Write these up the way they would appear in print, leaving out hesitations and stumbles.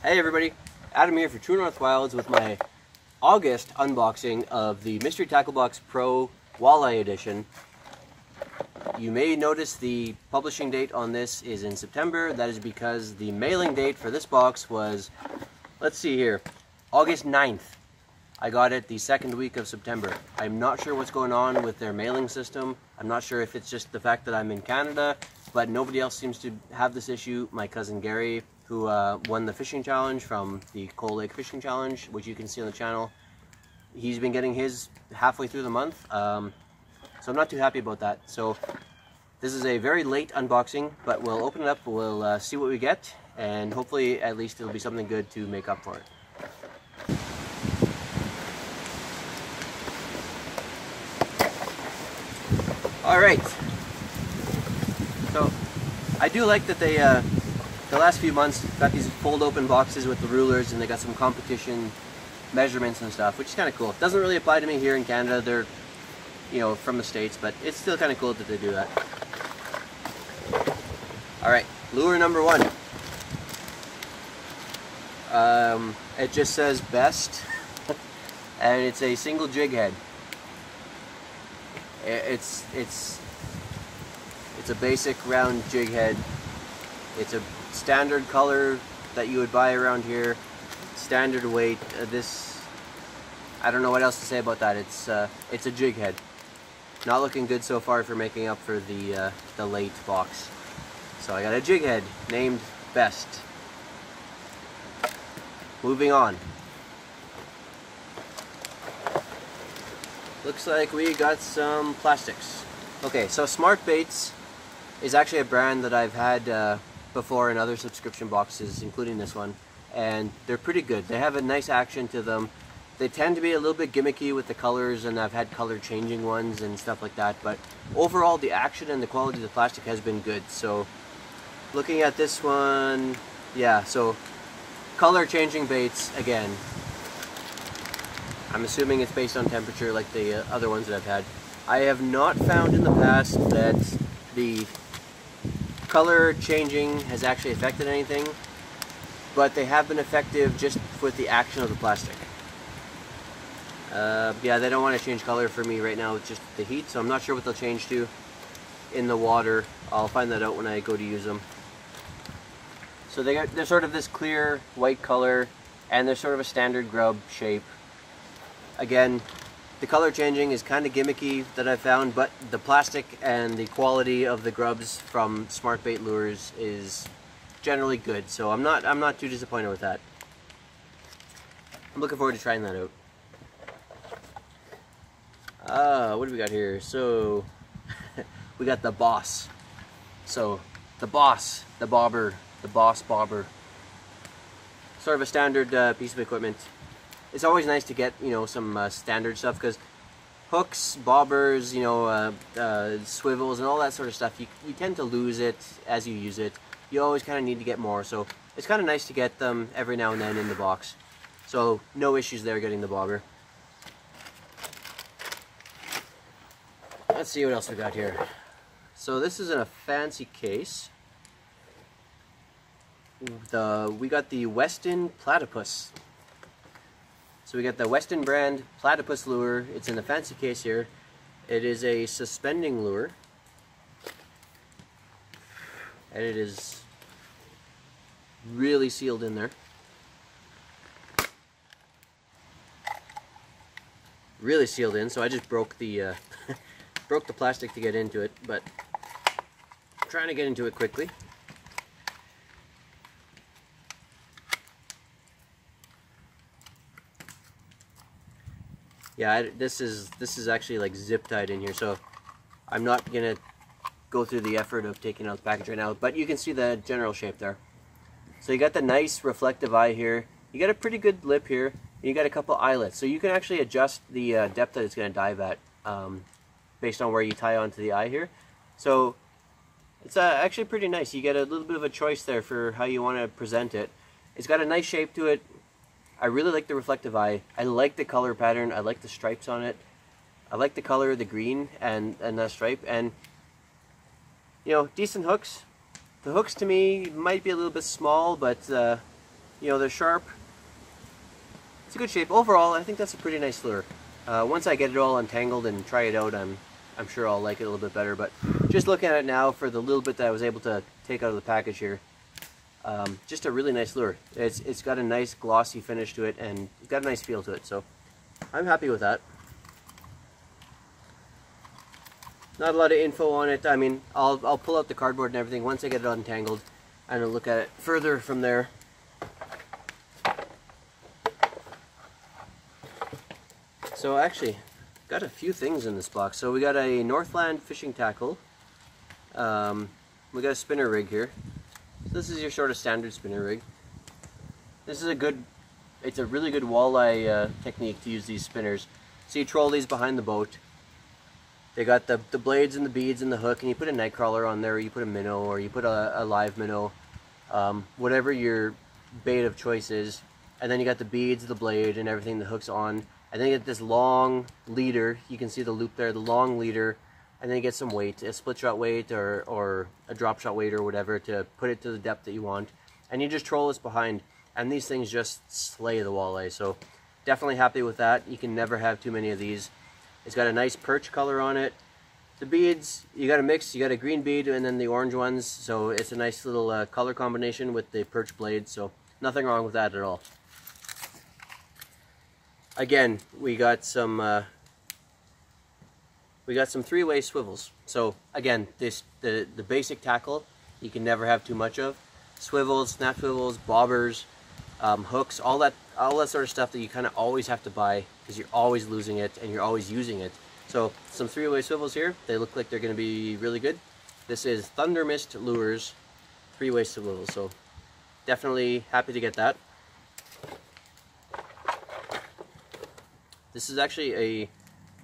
Hey everybody, Adam here for True North Wilds with my August unboxing of the Mystery Tackle Box Pro Walleye Edition. You may notice the publishing date on this is in September. That is because the mailing date for this box was, let's see here, August 9th. I got it the second week of September. I'm not sure what's going on with their mailing system. I'm not sure if it's just the fact that I'm in Canada, but nobody else seems to have this issue. My cousin Gary, who won the fishing challenge from the Coal Lake Fishing Challenge, which you can see on the channel, he's been getting his halfway through the month, so I'm not too happy about that. So this is a very late unboxing, but we'll open it up, we'll see what we get, and hopefully at least it'll be something good to make up for it. Alright, so I do like that they, the last few months, got these fold open boxes with the rulers, and they got some competition measurements and stuff, which is kind of cool. It doesn't really apply to me here in Canada. They're, you know, from the States, but it's still kind of cool that they do that. Alright, lure number one. It just says best, and it's a single jig head. It's a basic round jig head. It's a standard color that you would buy around here, standard weight. I don't know what else to say about that. It's a jig head. Not looking good so far for making up for the late box. So I got a jig head named Best. Moving on. Looks like we got some plastics. Okay, so Smart Baits is actually a brand that I've had before in other subscription boxes, including this one, and they're pretty good. They have a nice action to them. They tend to be a little bit gimmicky with the colors, and I've had color changing ones and stuff like that, but overall the action and the quality of the plastic has been good. So looking at this one, yeah, so color changing baits again. I'm assuming it's based on temperature like the other ones that I've had. I have not found in the past that the color changing has actually affected anything, but they have been effective just with the action of the plastic. Yeah, they don't want to change color for me right now with just the heat, so I'm not sure what they'll change to in the water. I'll find that out when I go to use them. So they're sort of this clear white color, and they're sort of a standard grub shape. Again, the color changing is kind of gimmicky that I've found, but the plastic and the quality of the grubs from Smart Bait lures is generally good, so I'm not too disappointed with that. I'm looking forward to trying that out. What do we got here? So we got the Boss. So the Boss, the bobber, the Boss bobber. Sort of a standard piece of equipment. It's always nice to get, you know, some standard stuff, because hooks, bobbers, you know, swivels and all that sort of stuff, you tend to lose it as you use it. You always kind of need to get more, so it's kind of nice to get them every now and then in the box. So no issues there getting the bobber. Let's see what else we got here. So this is in a fancy case. We got the Weston Platypus. So we got the Weston brand Platypus lure. It's in the fancy case here. It is a suspending lure, and it is really sealed in there. Really sealed in. So I just broke the broke the plastic to get into it, but I'm trying to get into it quickly. Yeah, this is actually like zip tied in here, so I'm not gonna go through the effort of taking out the package right now, but you can see the general shape there. So you got the nice reflective eye here, you got a pretty good lip here, and you got a couple eyelets, so you can actually adjust the depth that it's going to dive at based on where you tie onto the eye here. So it's actually pretty nice. You get a little bit of a choice there for how you want to present it. It's got a nice shape to it. I really like the reflective eye. I like the color pattern. I like the stripes on it. I like the color, the green and the stripe, and you know, decent hooks. The hooks to me might be a little bit small, but You know, they're sharp. It's a good shape. Overall, I think that's a pretty nice lure. Once I get it all untangled and try it out, I'm sure I'll like it a little bit better. But just looking at it now, for the little bit that I was able to take out of the package here, just a really nice lure. It's got a nice glossy finish to it, and it's got a nice feel to it. So I'm happy with that. Not a lot of info on it. I mean, I'll pull out the cardboard and everything once I get it untangled, and I'll look at it further from there. So actually, got a few things in this box. So we got a Northland fishing tackle. We got a spinner rig here. So this is your sort of standard spinner rig. This is it's a really good walleye technique to use these spinners. So you troll these behind the boat. They got the blades and the beads and the hook, and you put a night crawler on there, or you put a minnow, or you put a live minnow, whatever your bait of choice is. And then you got the beads, the blade, and everything, the hook's on. And then you get this long leader. You can see the loop there, the long leader. And then you get some weight, a split shot weight or a drop shot weight or whatever, to put it to the depth that you want. And you just troll this behind. And these things just slay the walleye. So definitely happy with that. You can never have too many of these. It's got a nice perch color on it. The beads, you got a mix. You got a green bead and then the orange ones. So it's a nice little color combination with the perch blades. So nothing wrong with that at all. Again, we got some three-way swivels. So again, the basic tackle you can never have too much of. Swivels, snap swivels, bobbers, hooks, all that sort of stuff that you kind of always have to buy because you're always losing it and you're always using it. So some three-way swivels here. They look like they're going to be really good. This is Thunder Mist Lures three-way swivels. So definitely happy to get that. This is actually a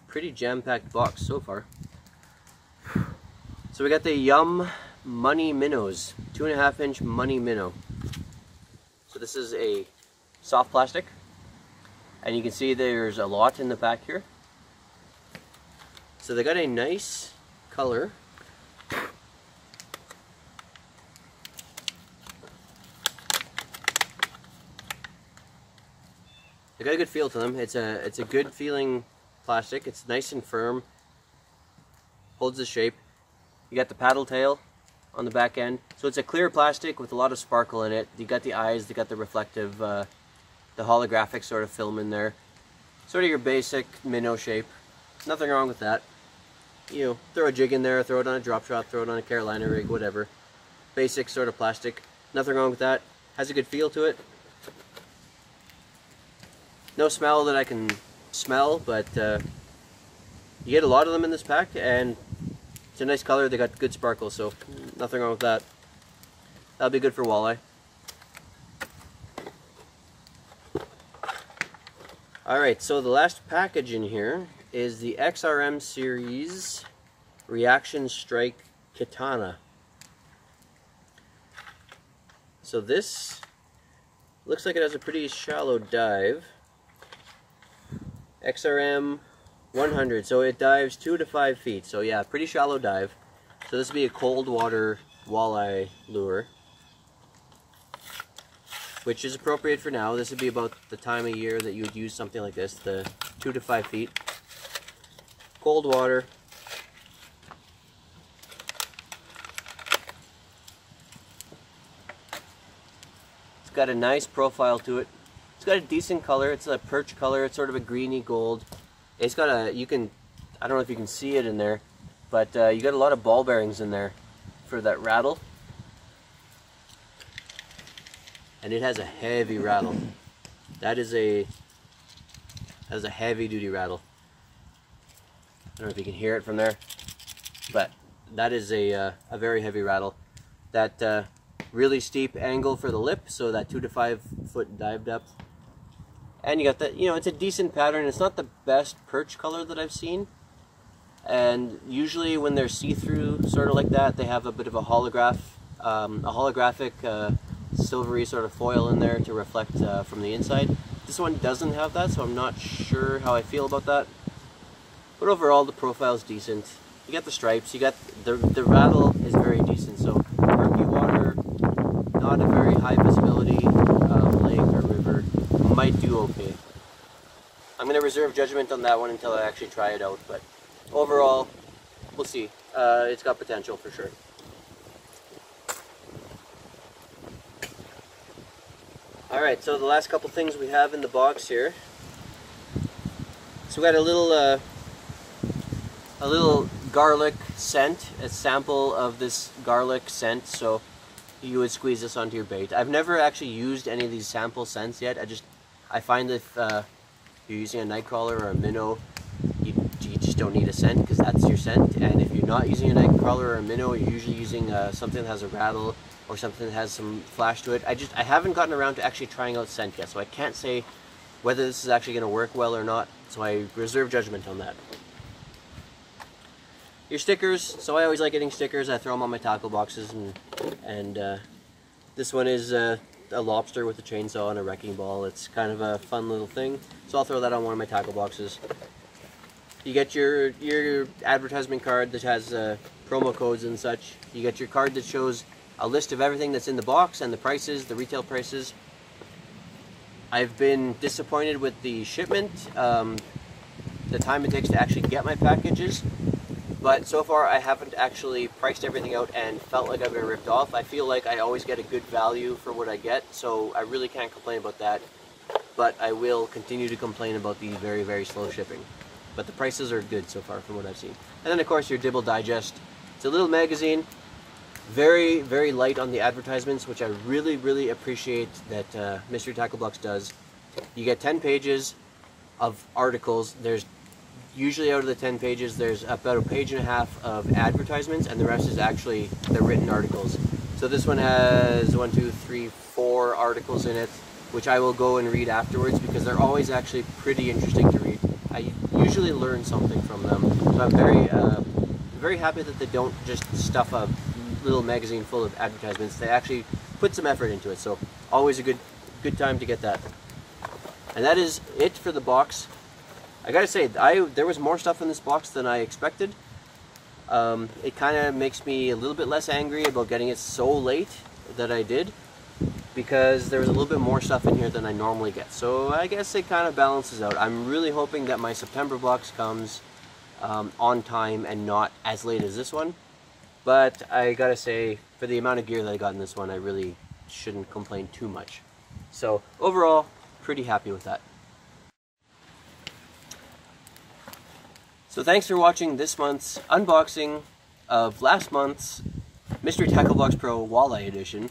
pretty jam-packed box so far. So we got the Yum Money Minnows, 2.5-inch Money Minnow. So this is a soft plastic, and you can see there's a lot in the pack here. So they got a nice color. They got a good feel to them. It's a good feeling plastic. It's nice and firm. Holds the shape. You got the paddle tail on the back end. So it's a clear plastic with a lot of sparkle in it. You got the eyes. You got the reflective, the holographic sort of film in there. Sort of your basic minnow shape. Nothing wrong with that. You know, throw a jig in there, throw it on a drop shot, throw it on a Carolina rig, whatever. Basic sort of plastic. Nothing wrong with that. Has a good feel to it. No smell that I can smell, but you get a lot of them in this pack, and it's a nice color. They got good sparkle, so nothing wrong with that. That'll be good for walleye. Alright, so the last package in here is the XRM Series Reaction Strike Katana. So this looks like it has a pretty shallow dive. XRM 100, so it dives 2 to 5 feet. So yeah, pretty shallow dive. So this would be a cold water walleye lure, which is appropriate for now. This would be about the time of year that you would use something like this, the 2 to 5 feet. Cold water. It's got a nice profile to it. It's got a decent color. It's a perch color. It's sort of a greeny gold. It's got a, I don't know if you can see it in there, but you got a lot of ball bearings in there for that rattle. And it has a heavy rattle. That is a heavy duty rattle. I don't know if you can hear it from there, but that is a very heavy rattle. That really steep angle for the lip, so that 2 to 5 foot dive depth. And you got that, you know, it's a decent pattern. It's not the best perch color that I've seen. And usually when they're see-through, sort of like that, they have a bit of a holographic silvery sort of foil in there to reflect from the inside. This one doesn't have that, so I'm not sure how I feel about that. But overall, the profile is decent. You got the stripes. You got the rattle is very decent. So murky water, not a very high visibility lake. might do okay. I'm going to reserve judgment on that one until I actually try it out, but overall, we'll see. It's got potential for sure. Alright, so the last couple things we have in the box here. So we got a little garlic scent, a sample of this garlic scent, so you would squeeze this onto your bait. I've never actually used any of these sample scents yet. I find that if you're using a nightcrawler or a minnow, you just don't need a scent because that's your scent. And if you're not using a nightcrawler or a minnow, you're usually using something that has a rattle or something that has some flash to it. I haven't gotten around to actually trying out scent yet, so I can't say whether this is actually going to work well or not, so I reserve judgment on that. Your stickers, so I always like getting stickers. I throw them on my tackle boxes, and this one is a lobster with a chainsaw and a wrecking ball. It's kind of a fun little thing, so I'll throw that on one of my tackle boxes. You get your advertisement card that has promo codes and such. You get your card that shows a list of everything that's in the box and the prices, the retail prices. I've been disappointed with the shipment, the time it takes to actually get my packages, but so far I haven't actually priced everything out and felt like I've been ripped off. I feel like I always get a good value for what I get, so I really can't complain about that, but I will continue to complain about the very, very slow shipping. But the prices are good so far from what I've seen. And then of course your Dibble Digest. It's a little magazine. Very, very light on the advertisements, which I really, really appreciate that Mystery Tackle Box does. You get 10 pages of articles. There's usually, out of the 10 pages, there's about a page and a half of advertisements, and the rest is actually the written articles. So this one has 1, 2, 3, 4 articles in it, which I will go and read afterwards because they're always actually pretty interesting to read. I usually learn something from them. So I'm very happy that they don't just stuff a little magazine full of advertisements. They actually put some effort into it, so always a good time to get that. And that is it for the box. I gotta say, there was more stuff in this box than I expected. It kind of makes me a little bit less angry about getting it so late that I did, because there was a little bit more stuff in here than I normally get. So I guess it kind of balances out. I'm really hoping that my September box comes on time and not as late as this one. But I gotta say, for the amount of gear that I got in this one, I really shouldn't complain too much. So overall, pretty happy with that. So thanks for watching this month's unboxing of last month's Mystery Tackle Box Pro Walleye Edition.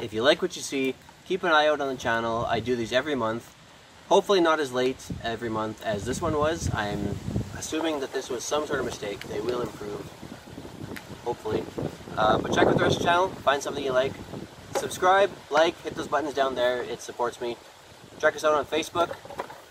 If you like what you see, keep an eye out on the channel. I do these every month. Hopefully not as late every month as this one was. I'm assuming that this was some sort of mistake. They will improve, hopefully. But check out the rest of the channel, find something you like. Subscribe, like, hit those buttons down there, it supports me. Check us out on Facebook,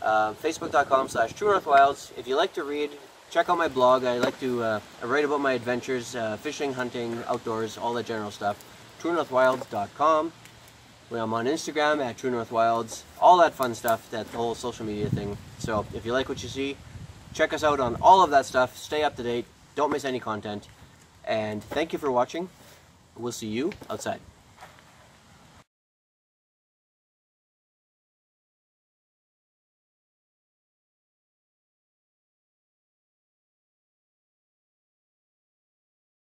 facebook.com/TrueNorthWilds. If you like to read, check out my blog. I like to write about my adventures, fishing, hunting, outdoors, all that general stuff. TrueNorthWilds.com. I'm on Instagram at TrueNorthWilds, all that fun stuff, that whole social media thing. So if you like what you see, check us out on all of that stuff. Stay up to date. Don't miss any content. And thank you for watching. We'll see you outside.